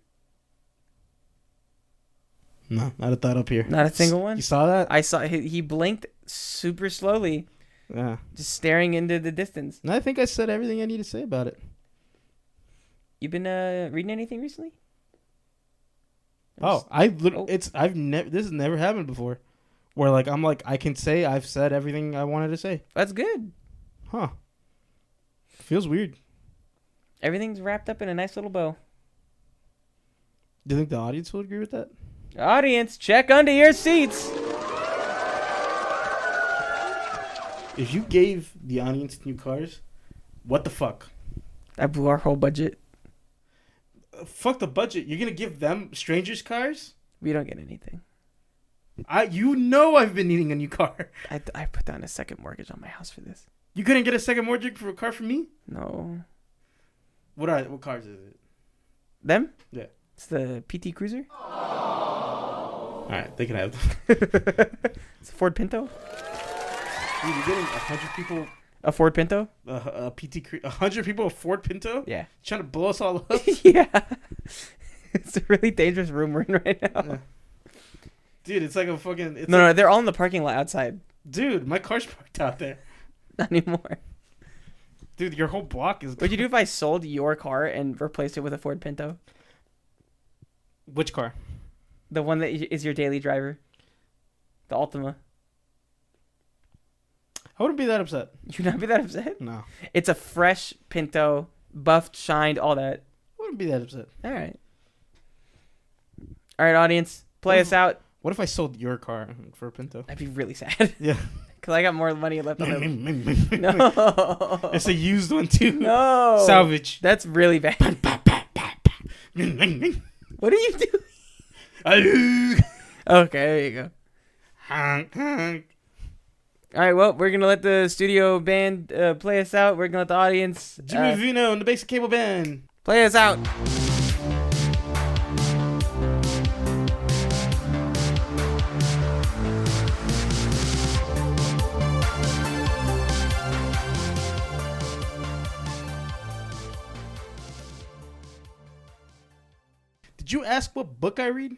A: No, not a thought up here.
B: Not a single one.
A: You saw that?
B: I saw he blinked super slowly,
A: Yeah.
B: just staring into the distance.
A: And I think I said everything I need to say about it.
B: You been reading anything recently?
A: Oh, this has never happened before, where like I'm like I can say I've said everything I wanted to say.
B: That's good.
A: Huh? Feels weird.
B: Everything's wrapped up in a nice little bow.
A: Do you think the audience will agree with that?
B: Audience, check under your seats.
A: If you gave the audience new cars, what the fuck?
B: That blew our whole budget.
A: Fuck the budget. You're gonna give them strangers cars?
B: We don't get anything.
A: I've been needing a new car.
B: I put down a second mortgage on my house for this.
A: You couldn't get a second mortgage for a car for me?
B: No.
A: What cars is it?
B: Them?
A: Yeah.
B: It's the PT Cruiser.
A: All right, they can have them.
B: It's a Ford Pinto.
A: Dude, you're getting 100 people.
B: A Ford Pinto?
A: 100 people a Ford Pinto?
B: Yeah.
A: Trying to blow us all up?
B: Yeah. It's a really dangerous room we're in right now.
A: Yeah. Dude, it's like a fucking...
B: No, they're all in the parking lot outside.
A: Dude, my car's parked out there.
B: Not anymore.
A: Dude, your whole block is...
B: What'd you do if I sold your car and replaced it with a Ford Pinto?
A: Which car?
B: The one that is your daily driver. The Altima.
A: I wouldn't be that upset.
B: You'd not be that upset?
A: No.
B: It's a fresh Pinto, buffed, shined, all that.
A: I wouldn't be that upset.
B: All right. All right, audience. Play us out.
A: What if I sold your car for a Pinto?
B: I'd be really sad.
A: Yeah.
B: Because I got more money left on it. No.
A: It's a used one, too.
B: No.
A: Salvage.
B: That's really bad. What are you doing? Okay, there you go.
A: Honk, honk.
B: All right, well, we're going to let the studio band play us out. We're going to let the audience
A: Jimmy Vino and the Basic Cable Band.
B: play us out.
A: Did you ask what book I read?